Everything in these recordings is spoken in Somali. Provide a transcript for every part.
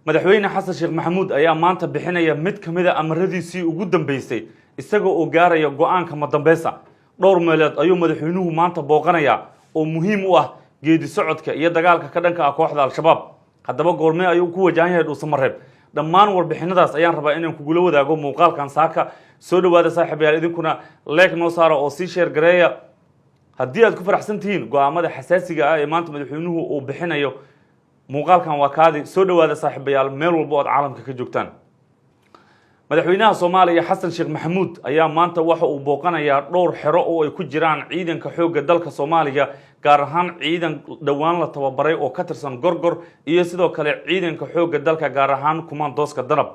madaxweyne xasan sheekh maxamuud ayaa maanta bixinaya mid kamid ah amaradiisii ugu dambeysay isagoo oo gaaraya go'aanka madambeysa dhowr meelood ayuu madaxweynuhu maanta booqanaya oo muhiim u ah geedi socodka iyo dagaalka ka dhanka ah kooxda al-shabaab haddaba goormee ayuu ku wajahan yahay dhuusamareeb dhammaan warbixinadaas ayaan rabaa inaan kugula wadaago muuqaalkan saaka soo dhawaada saaxiibayaal idinkuna leek noo saara oo sii sheer gareeya haddii aad ku faraxsan tihiin go'aamada xasaasiga ah ee maanta madaxweynuhu uu bixinayo muuqaalkan waa kaadi soo dhawaada saaxiibayaal meel walba oo aad caalamka ka joogtaan madaxweynaha Soomaaliya Xasan Sheekh Maxamuud ayaa maanta waxa uu booqanayaa dhowr xero oo ay ku jiraan ciidanka xoogga dalka Soomaaliya gaar ahaan ciidan dhawaan la tababaray oo ka tirsan Gorgor iyo sidoo kale ciidanka xoogga dalka gaar ahaan Kumaandooska Danab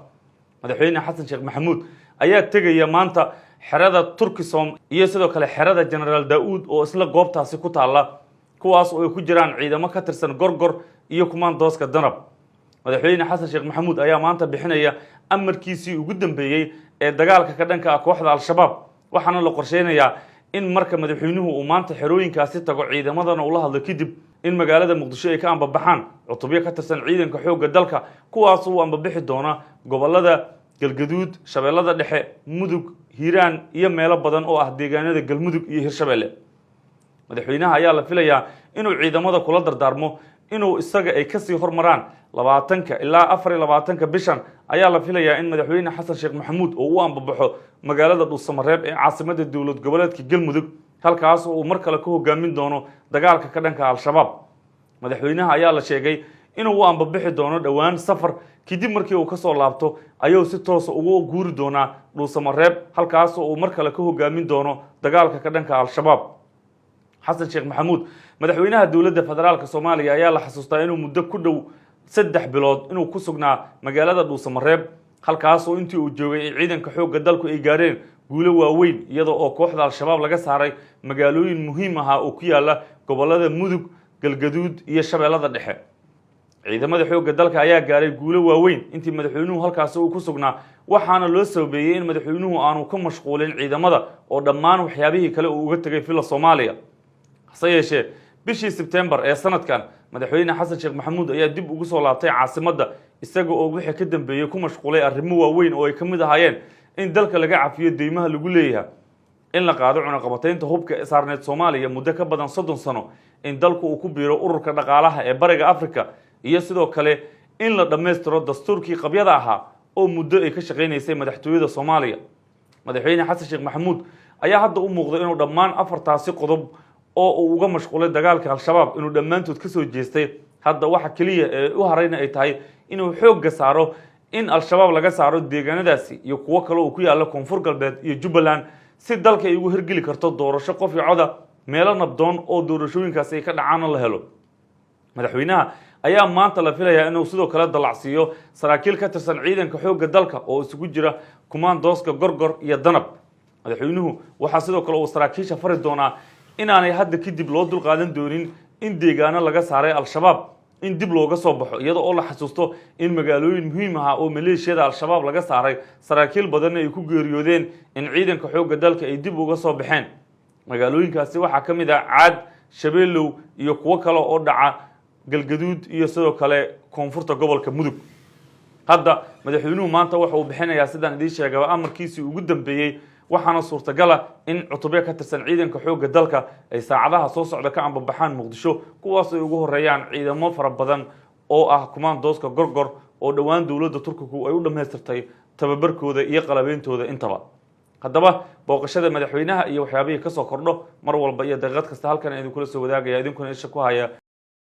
madaxweyne Xasan Sheekh Maxamuud ayaa tegaya maanta xerada Turkisom iyo sidoo kale xerada General Daawud oo isla goobtaasi ku taala kuwaas oo ay ku jiraan ciidamo ka tirsan Gorgor iyo Kumaandooska Danab madaxweyne Xasan Sheekh Maxamuud ayaa maanta bixinaya amarkiisii ugu dambeeyay ee dagaalka ka dhanka ah kooxda al-shabaab waxaana la qorsheynayaa in marka madaxweynuhu uu maanta xerooyinkaasi tago ciidamadana uu la hadlo kadib in magaalada Muqdisho ay ka ambabaxaan cutubyo ka tirsan ciidanka xoogga dalka kuwaas oo ambabixi doona gobolada Galgaduud Shabeellada Dhexe Mudug Hiiraan iyo meelo badan oo ah deegaanada Galmudug iyo Hirshabeelle madaxweynaha ayaa la filayaa inuu ciidamada kula dardaarmo inuu isaga ay ka sii hormaraan 20 ilaa 24 bishan ayaa la filayaa in madaxweyne Xasan Sheekh Maxamuud uu u ambabaxo magaalada Dhuusamareeb ee caasimadda dawlad goboleedka Galmudug halkaas oo uu mar kale ka hogaamin doono dagaalka ka dhanka al-shabaab madaxweynaha ayaa la sheegay inuu u ambabixi doono dhawaan safar kadib markii uu ka soo laabto ayuu si toos ah ugu guuri doonaa Dhuusamareeb halkaas oo uu mar kale ka hogaamin doono dagaalka ka dhanka al-shabaab Xasan Sheekh Maxamuud madaxweynaha dawladda federaalka Soomaaliya ayaa la xasuustaa inuu muddo ku dhow 3 bilood inuu ku sugnaa magaalada Dhuusamareeb halkaas oo intii uu joogay ciidanka xoogga dalku ay gaareen guulo waaweyn iyadoo oo kooxda al-shabaab laga saaray magaalooyin muhiim ah oo ku yaala gobolada Mudug Galgaduud iyo Shabeellada Dhexe ciidamada xoogga dalka ayaa gaaray guulo waaweyn intii madaxweynuhu halkaas uu ku sugnaa waxaana loo sababeeyay in madaxweynuhu aanu ka mashquulin ciidamada oo dhammaan waxyaabihii kale uu uga tagay fila Soomaaliya haseyeeshee bishii September ee sanadkan madaxweyne Xasan Sheekh Maxamuud ayaa dib ugu soo laabtay caasimadda isagoo oo wixii ka dambeeyay ku mashquulay arrimo waaweyn oo ay kamid ahaayeen in dalka laga cafiyo deymaha lagu leeyahay in la qaado cunaqabataynta hubka ee saarneed Soomaaliya muddo ka badan 30 sano in dalku uu ku biiro ururka dhaqaalaha ee bariga Afrika iyo sidoo kale in la dhameystiro dastuurkii qabyada ahaa oo muddo ay ka shaqeynaysay madaxtooyada Soomaaliya madaxweyne Xasan Sheekh Maxamuud ayaa hadda u muuqday inuu dhammaan afartaasi qodob oo uu uga mashquulay dagaalka al-shabaab inuu dhammaantood ka soo jeestay hadda waxa kaliya ee u harayna ay tahay inuu xoogga saaro in al-shabaab laga saaro deegaanadaasi iyo kuwo kale oo ku yaala koonfur galbeed iyo Jubbaland si dalka ay ugu hirgeli karto doorasho qof iyo cod meelo nabdoon oo doorashooyinkaasi ay ka dhacaan la helo madaxweynaha ayaa maanta la filayaa inuu sidoo kale dalacsiyo saraakiil ka tirsan ciidanka xoogga dalka oo isugu jira Kumaandooska Gorgor iyo Danab madaxweynuhu waxa sidoo kale uu saraakiisha fari doonaa inaanay hadda kadib loo dul qaadan doonin in deegaano laga saaray al-shabaab in dib looga soo baxo iyadoo oo la xasuusto in magaalooyin muhiim ah oo maleeshiyada al-shabaab laga saaray saraakiil badan ay ku geeriyoodeen in ciidanka xoogga dalka ay dib uga soo baxeen magaalooyinkaasi waxa kamid ah Caad Shabeellow iyo kuwo kale oo dhaca Galgaduud iyo sidoo kale koonfurta gobolka Mudug hadda madaxweynuhu maanta waxa uu bixinayaa sidaan idin sheegay amarkiisii ugu dambeeyay waxaana suurtagal ah in cutubyo ka tirsan ciidanka xoogga dalka ay saacadaha soo socda ka ambabaxaan Muqdisho kuwaas oo ugu horeeyaan ciidamo fara badan oo ah Kumaandooska Gorgor oo dhawaan dawladda Turkigu ay u dhameystirtay tababarkooda iyo qalabeyntooda intaba haddaba booqashada madaxweynaha iyo waxyaabihii ka soo kordho mar walba iyo daqiiqad kasta halkan idin kula soo wadaagaya idinkuna isha ku haya